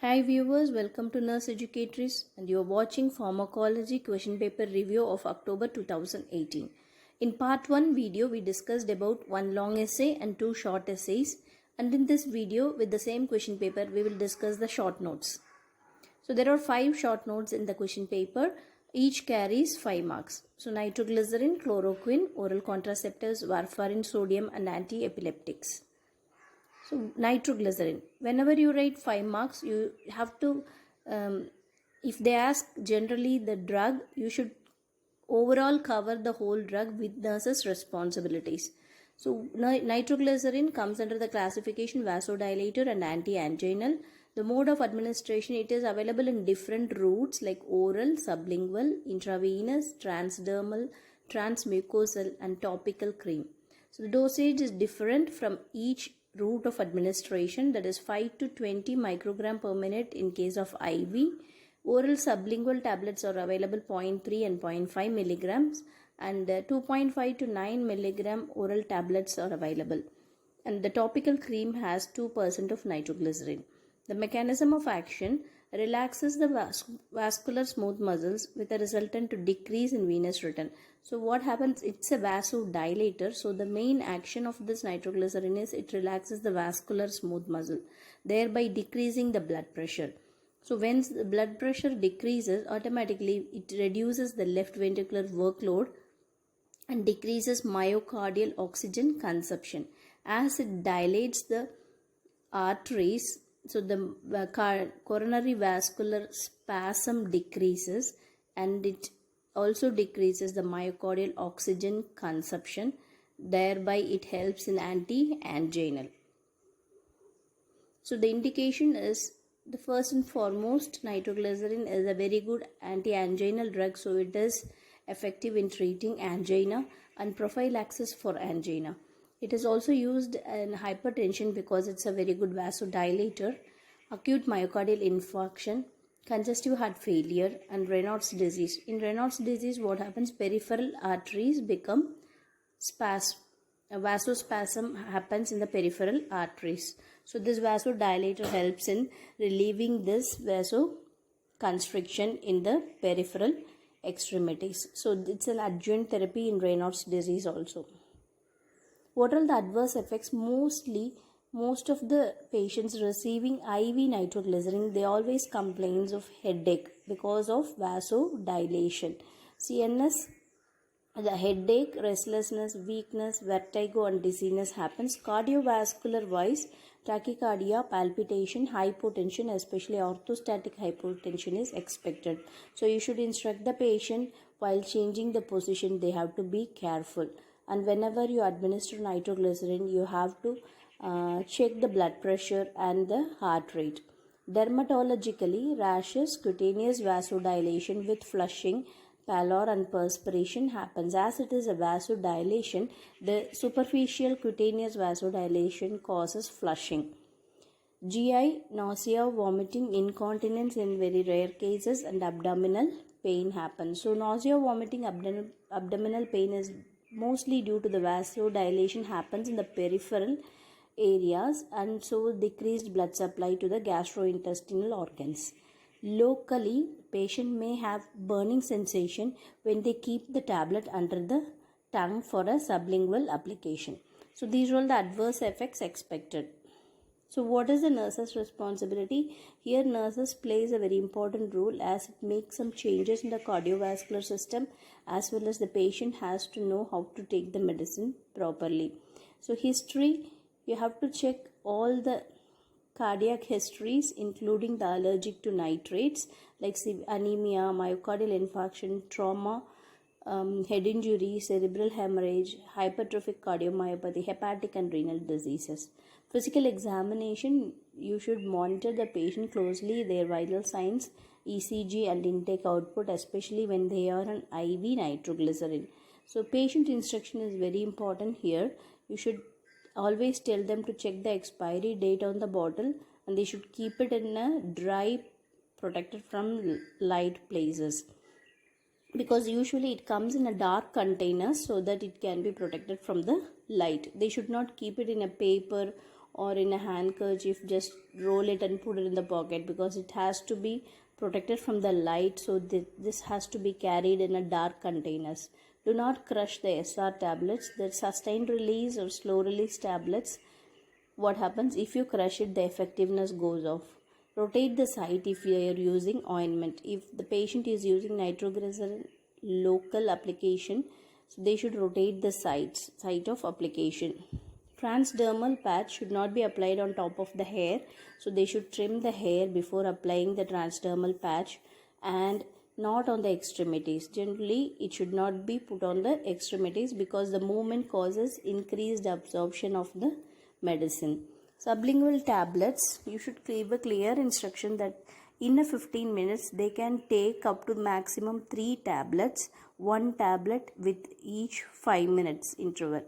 Hi viewers, welcome to Nurse Educatrice and you are watching Pharmacology question paper review of October 2018. In part 1 video we discussed about one long essay and two short essays, and in this video with the same question paper we will discuss the short notes. So there are 5 short notes in the question paper, each carries 5 marks. So nitroglycerin, chloroquine, oral contraceptives, warfarin, sodium and anti-epileptics. So nitroglycerin, whenever you write 5 marks, you have to, if they ask generally the drug, you should overall cover the whole drug with nurse's responsibilities. So nitroglycerin comes under the classification vasodilator and anti-anginal. The mode of administration, it is available in different routes like oral, sublingual, intravenous, transdermal, transmucosal and topical cream. So the dosage is different from each route of administration, that is 5 to 20 microgram per minute in case of IV. Oral sublingual tablets are available 0.3 and 0.5 milligrams, and 2.5 to 9 milligram oral tablets are available. And the topical cream has 2% of nitroglycerin. The mechanism of action relaxes the vascular smooth muscles with a resultant to decrease in venous return. So what happens? It's a vasodilator. So the main action of this nitroglycerin is it relaxes the vascular smooth muscle, thereby decreasing the blood pressure. So when the blood pressure decreases, automatically it reduces the left ventricular workload and decreases myocardial oxygen consumption. As it dilates the arteries, so the coronary vascular spasm decreases, and it also decreases the myocardial oxygen consumption. Thereby it helps in anti-anginal. So the indication is, the first and foremost, nitroglycerin is a very good anti-anginal drug, so it is effective in treating angina and prophylaxis for angina. It is also used in hypertension because it's a very good vasodilator, acute myocardial infarction, congestive heart failure and Raynaud's disease. In Raynaud's disease, what happens? Peripheral arteries become spasm. A vasospasm happens in the peripheral arteries. So this vasodilator helps in relieving this vasoconstriction in the peripheral extremities. So it's an adjuvant therapy in Raynaud's disease also. What are the adverse effects? Most of the patients receiving IV nitroglycerin, they always complains of headache because of vasodilation. CNS, the headache, restlessness, weakness, vertigo and dizziness happens. Cardiovascular wise, tachycardia, palpitation, hypotension, especially orthostatic hypotension is expected. So you should instruct the patient while changing the position, they have to be careful. And whenever you administer nitroglycerin, you have to check the blood pressure and the heart rate. Dermatologically, rashes, cutaneous vasodilation with flushing, pallor and perspiration happens. As it is a vasodilation, the superficial cutaneous vasodilation causes flushing. GI, nausea, vomiting, incontinence in very rare cases, and abdominal pain happens. So nausea, vomiting, abdominal pain is mostly due to the vasodilation happens in the peripheral areas, and so decreased blood supply to the gastrointestinal organs. Locally, patient may have burning sensation when they keep the tablet under the tongue for a sublingual application. So these are all the adverse effects expected. So what is the nurse's responsibility? Here nurses plays a very important role, as it makes some changes in the cardiovascular system, as well as the patient has to know how to take the medicine properly. So history, you have to check all the cardiac histories, including the allergic to nitrates like anemia, myocardial infarction, trauma, head injury, cerebral hemorrhage, hypertrophic cardiomyopathy, hepatic and renal diseases. Physical examination, you should monitor the patient closely, their vital signs, ECG and intake output, especially when they are on IV nitroglycerin. So patient instruction is very important here. You should always tell them to check the expiry date on the bottle, and they should keep it in a dry, protected from light places, because usually it comes in a dark container so that it can be protected from the light. They should not keep it in a paper or in a handkerchief, just roll it and put it in the pocket, because it has to be protected from the light. So this has to be carried in a dark containers. Do not crush the SR tablets. The sustained release or slow release tablets, what happens if you crush it, the effectiveness goes off. Rotate the site if you are using ointment. If the patient is using nitroglycerin local application, so they should rotate the site of application. Transdermal patch should not be applied on top of the hair, so they should trim the hair before applying the transdermal patch, and not on the extremities. Generally, it should not be put on the extremities because the movement causes increased absorption of the medicine. Sublingual tablets, you should give a clear instruction that in a 15 minutes they can take up to maximum 3 tablets, 1 tablet with each 5 minutes interval.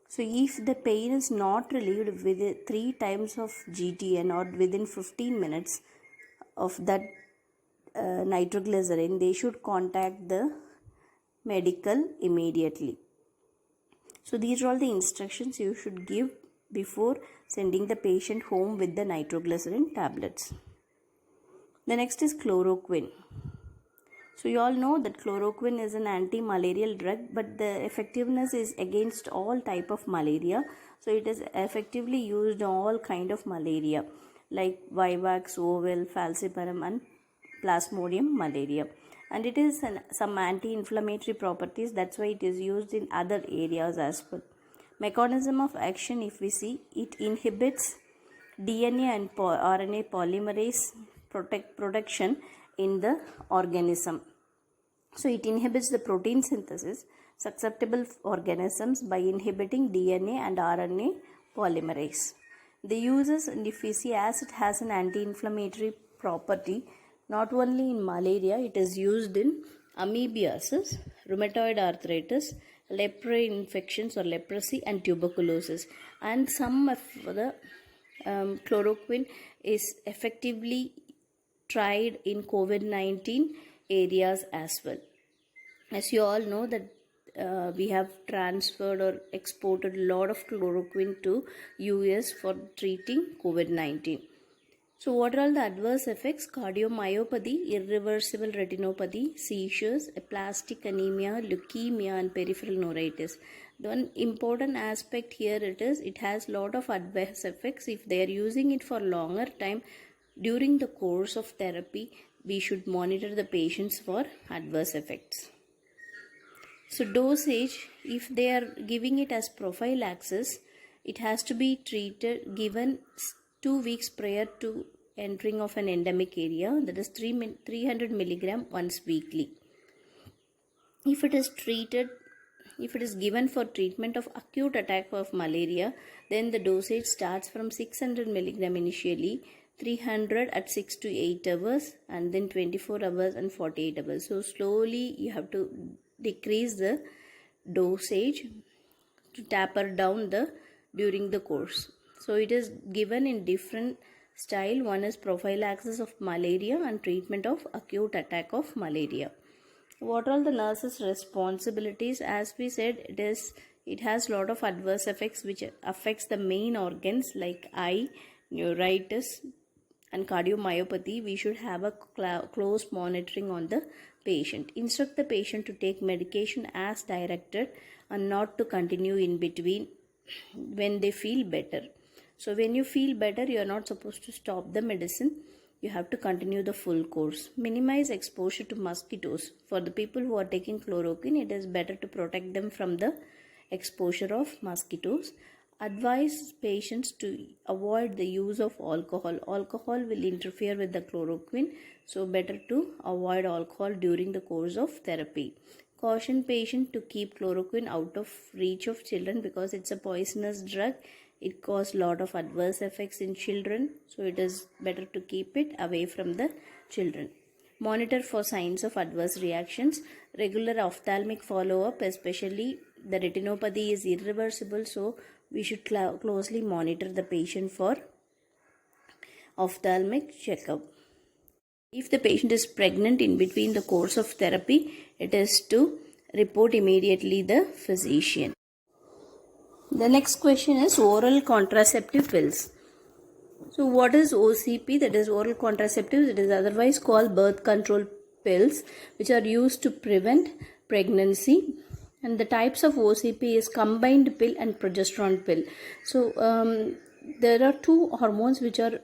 So if the pain is not relieved with 3 times of GTN or within 15 minutes of that nitroglycerin, they should contact the medical immediately. So these are all the instructions you should give before sending the patient home with the nitroglycerin tablets. The next is chloroquine. So you all know that chloroquine is an anti-malarial drug, but the effectiveness is against all type of malaria. So it is effectively used on all kind of malaria like vivax, oval, falciparum and plasmodium malaria. And it is some anti-inflammatory properties, that's why it is used in other areas as well. Mechanism of action, if we see, it inhibits DNA and RNA polymerase production in the organism. So it inhibits the protein synthesis susceptible organisms by inhibiting DNA and RNA polymerase. The uses, and if we see, as it has an anti-inflammatory property, not only in malaria, it is used in amoebiasis, rheumatoid arthritis, leprae infections or leprosy and tuberculosis. And some of the chloroquine is effectively tried in COVID-19 areas as well. As you all know that we have transferred or exported a lot of chloroquine to US for treating COVID-19. So what are all the adverse effects? Cardiomyopathy, irreversible retinopathy, seizures, aplastic anemia, leukemia and peripheral neuritis. The one important aspect here it has lot of adverse effects. If they are using it for longer time during the course of therapy, we should monitor the patients for adverse effects. So dosage, if they are giving it as prophylaxis, it has to be given 2 weeks prior to entering of an endemic area, that is 300 milligram once weekly. If it is given for treatment of acute attack of malaria, then the dosage starts from 600 milligram initially, 300 at 6 to 8 hours, and then 24 hours and 48 hours. So slowly you have to decrease the dosage to taper down during the course. So it is given in different style. One is prophylaxis of malaria and treatment of acute attack of malaria. What are the nurse's responsibilities? As we said, it has lot of adverse effects which affects the main organs like eye, neuritis and cardiomyopathy. We should have a close monitoring on the patient. Instruct the patient to take medication as directed and not to continue in between when they feel better. So when you feel better, you are not supposed to stop the medicine. You have to continue the full course. Minimize exposure to mosquitoes. For the people who are taking chloroquine, it is better to protect them from the exposure of mosquitoes. Advise patients to avoid the use of alcohol. Alcohol will interfere with the chloroquine, so better to avoid alcohol during the course of therapy. Caution patient to keep chloroquine out of reach of children because it's a poisonous drug. It causes lot of adverse effects in children, so it is better to keep it away from the children. Monitor for signs of adverse reactions. Regular ophthalmic follow-up, especially the retinopathy is irreversible, so we should closely monitor the patient for ophthalmic checkup. If the patient is pregnant in between the course of therapy, it is to report immediately the physician. The next question is oral contraceptive pills. So what is OCP? That is oral contraceptives. It is otherwise called birth control pills, which are used to prevent pregnancy. And the types of OCP is combined pill and progesterone pill. So there are two hormones which are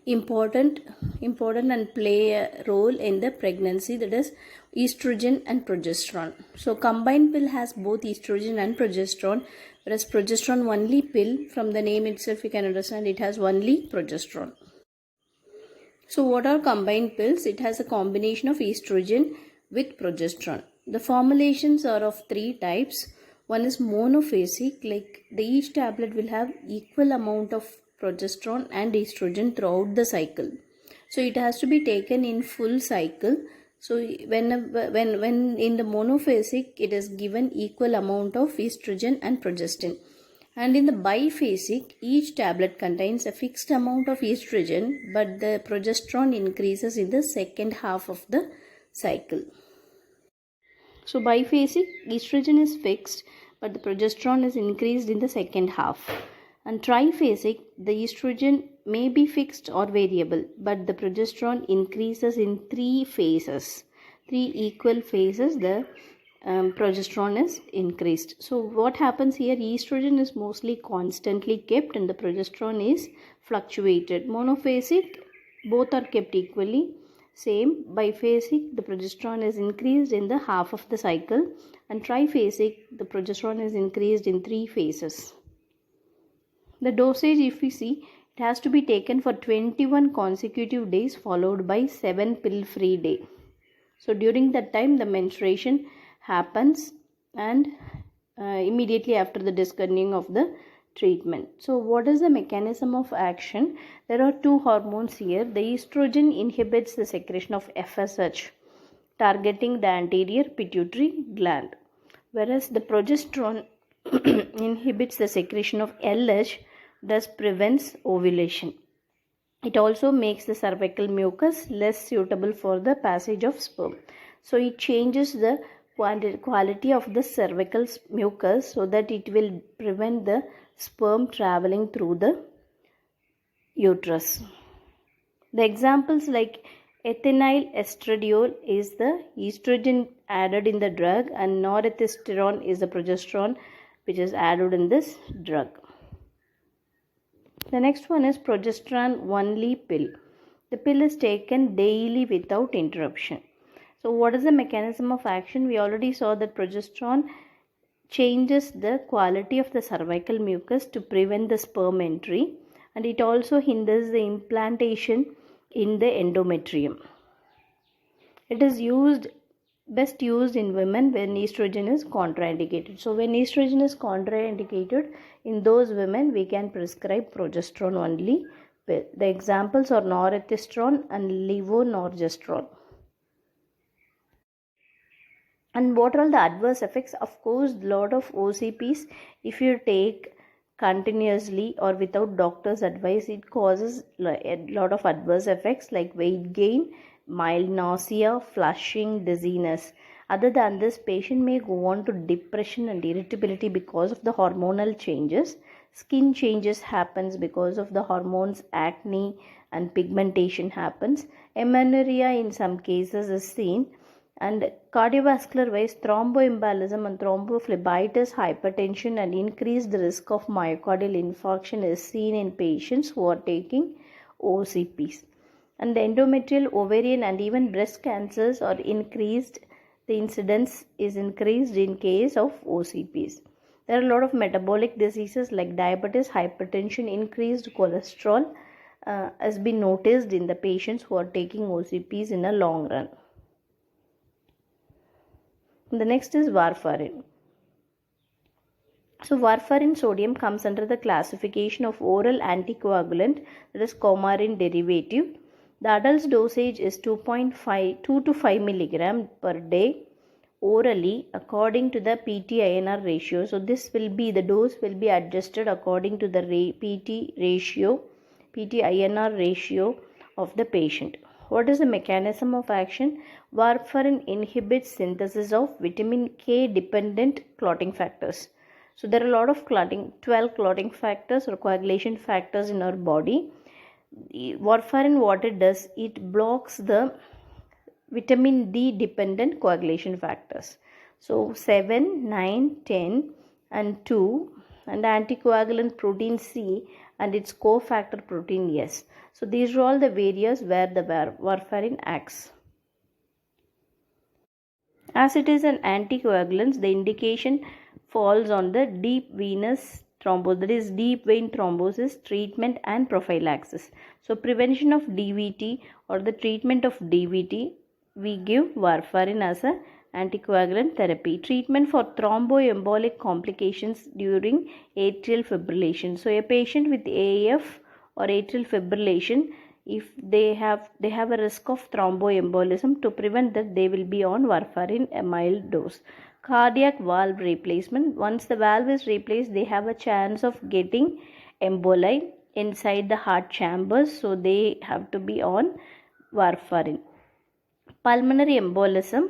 important and play a role in the pregnancy, that is estrogen and progesterone. So combined pill has both estrogen and progesterone, whereas progesterone only pill, from the name itself you can understand it has only progesterone. So what are combined pills? It has a combination of estrogen with progesterone. The formulations are of three types. One is monophasic, like each tablet will have equal amount of progesterone and estrogen throughout the cycle. So it has to be taken in full cycle. So when in the monophasic, it is given equal amount of estrogen and progesterone. And in the biphasic, each tablet contains a fixed amount of estrogen, but the progesterone increases in the second half of the cycle. So biphasic, estrogen is fixed, but the progesterone is increased in the second half. And triphasic, the estrogen may be fixed or variable, but the progesterone increases in three phases. 3 equal phases, the progesterone is increased. So what happens here? Estrogen is mostly constantly kept and the progesterone is fluctuated. Monophasic, both are kept equally. Same. Biphasic, the progesterone is increased in the half of the cycle, and triphasic, the progesterone is increased in 3 phases. The dosage, if we see, it has to be taken for 21 consecutive days followed by 7 pill-free day. So during that time the menstruation happens, and immediately after the discontinuing of the treatment. So what is the mechanism of action? There are two hormones here. The estrogen inhibits the secretion of FSH, targeting the anterior pituitary gland, whereas the progesterone inhibits the secretion of LH, thus prevents ovulation. It also makes the cervical mucus less suitable for the passage of sperm. So it changes the quality of the cervical mucus so that it will prevent the sperm traveling through the uterus. The examples like ethinyl estradiol is the estrogen added in the drug, and norethistron is the progesterone which is added in this drug. The next one is progesterone only pill. The pill is taken daily without interruption. So what is the mechanism of action? We already saw that progesterone changes the quality of the cervical mucus to prevent the sperm entry, and it also hinders the implantation in the endometrium. It is best used in women when estrogen is contraindicated. So when estrogen is contraindicated, in those women we can prescribe progesterone only. The examples are norethistron and levonorgestrone. And what are all the adverse effects? Of course, lot of OCPs, if you take continuously or without doctor's advice, it causes a lot of adverse effects like weight gain, mild nausea, flushing, dizziness. Other than this, patient may go on to depression and irritability because of the hormonal changes. Skin changes happens because of the hormones, acne and pigmentation happens. Amenorrhea in some cases is seen. And cardiovascular wise, thromboembolism and thrombophlebitis, hypertension and increased risk of myocardial infarction is seen in patients who are taking OCPs. And the endometrial, ovarian and even breast cancers are increased. The incidence is increased in case of OCPs. There are a lot of metabolic diseases like diabetes, hypertension, increased cholesterol has been noticed in the patients who are taking OCPs in a long run. The next is warfarin. So warfarin sodium comes under the classification of oral anticoagulant, that is coumarin derivative. The adult's dosage is 2 to 5 milligram per day orally according to the PT-INR ratio. So this will be, the dose will be adjusted according to the PT-INR ratio of the patient. What is the mechanism of action? Warfarin inhibits synthesis of vitamin K dependent clotting factors. So there are a lot of 12 clotting factors or coagulation factors in our body. Warfarin, what it does, it blocks the vitamin D dependent coagulation factors. So 7, 9, 10 and 2, and the anticoagulant protein C and its cofactor protein S. So these are all the areas where the warfarin acts. As it is an anticoagulant, the indication falls on the deep venous thrombosis, that is deep vein thrombosis treatment and prophylaxis. So prevention of DVT or the treatment of DVT, we give warfarin as a anticoagulant therapy. Treatment for thromboembolic complications during atrial fibrillation. So a patient with AF or atrial fibrillation, if they have a risk of thromboembolism, to prevent that they will be on warfarin a mild dose. Cardiac valve replacement, once the valve is replaced, they have a chance of getting emboli inside the heart chambers, so they have to be on warfarin. Pulmonary embolism,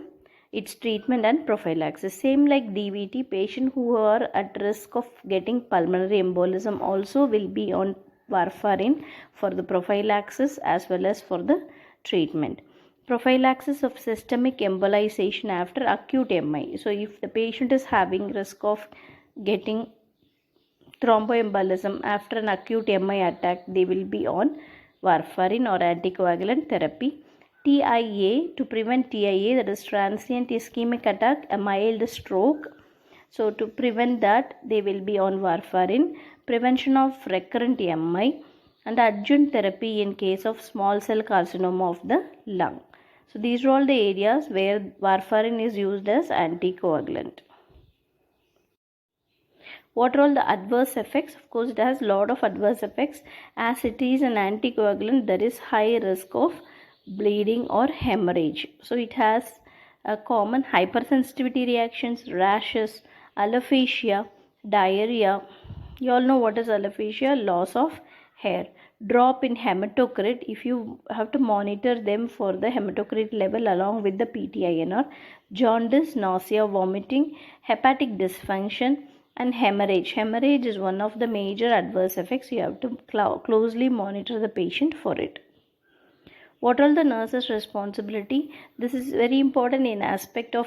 its treatment and prophylaxis, same like DVT, patients who are at risk of getting pulmonary embolism also will be on warfarin for the prophylaxis as well as for the treatment. Prophylaxis of systemic embolization after acute MI. So if the patient is having risk of getting thromboembolism after an acute MI attack, they will be on warfarin or anticoagulant therapy. TIA, to prevent TIA, that is transient ischemic attack, a mild stroke. So to prevent that, they will be on warfarin. Prevention of recurrent MI and adjunct therapy in case of small cell carcinoma of the lung. So these are all the areas where warfarin is used as anticoagulant. What are all the adverse effects? Of course, it has a lot of adverse effects. As it is an anticoagulant, there is high risk of bleeding or hemorrhage. So it has a common hypersensitivity reactions, rashes, alopecia, diarrhea. You all know what is alopecia? Loss of hair. Drop in hematocrit. If you have to monitor them for the hematocrit level along with the PTINR. Jaundice, nausea, vomiting, hepatic dysfunction and hemorrhage. Hemorrhage is one of the major adverse effects. You have to closely monitor the patient for it. What are the nurses' responsibility? This is very important in aspect of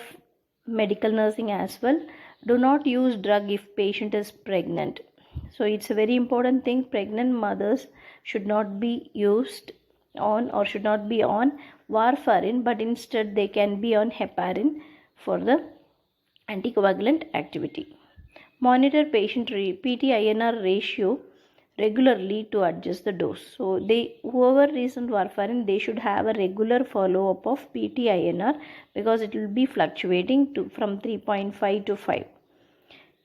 medical nursing as well. Do not use drug if patient is pregnant. So it's a very important thing. Pregnant mothers should not be used on or should not be on warfarin, but instead they can be on heparin for the anticoagulant activity. Monitor patient PT-INR ratio regularly to adjust the dose. So whoever is on warfarin, they should have a regular follow-up of PT-INR because it will be fluctuating from 3.5 to 5.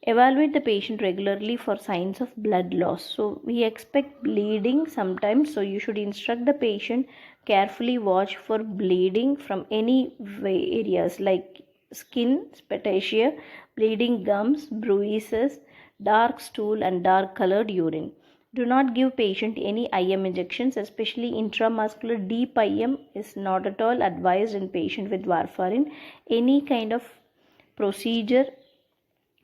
Evaluate the patient regularly for signs of blood loss. So we expect bleeding sometimes, so you should instruct the patient carefully watch for bleeding from any areas like skin, spatacia, bleeding gums, bruises, dark stool and dark colored urine. Do not give patient any IM injections, especially intramuscular deep IM is not at all advised in patient with warfarin. Any kind of procedure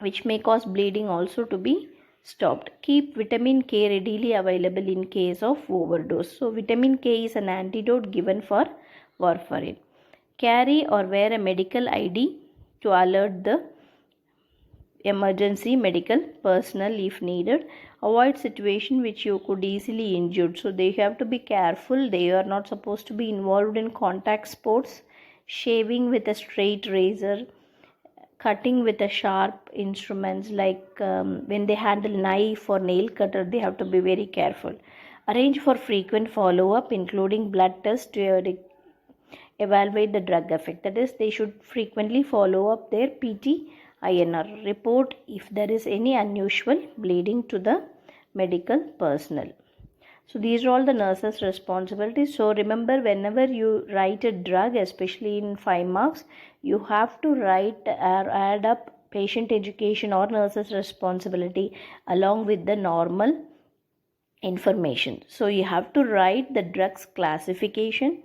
which may cause bleeding also to be stopped. Keep vitamin K readily available in case of overdose. So vitamin K is an antidote given for warfarin. Carry or wear a medical ID to alert the emergency medical personnel if needed. Avoid situation which you could easily injure. So they have to be careful. They are not supposed to be involved in contact sports. Shaving with a straight razor, cutting with a sharp instruments like when they handle knife or nail cutter, they have to be very careful. Arrange for frequent follow-up including blood tests to evaluate the drug effect. That is, they should frequently follow up their PT-INR. Report if there is any unusual bleeding to the medical personnel. So these are all the nurses' responsibilities. So remember, whenever you write a drug, especially in 5 marks, you have to write or add up patient education or nurses' responsibility along with the normal information. So you have to write the drugs classification,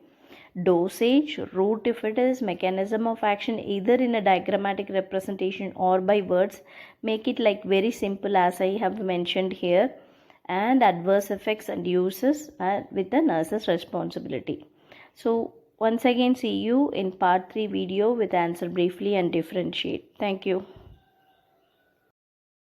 dosage, route if it is, mechanism of action either in a diagrammatic representation or by words. Make it like very simple as I have mentioned here, and adverse effects and uses with the nurse's responsibility. So once again, see you in part 3 video with answer briefly and differentiate. Thank you.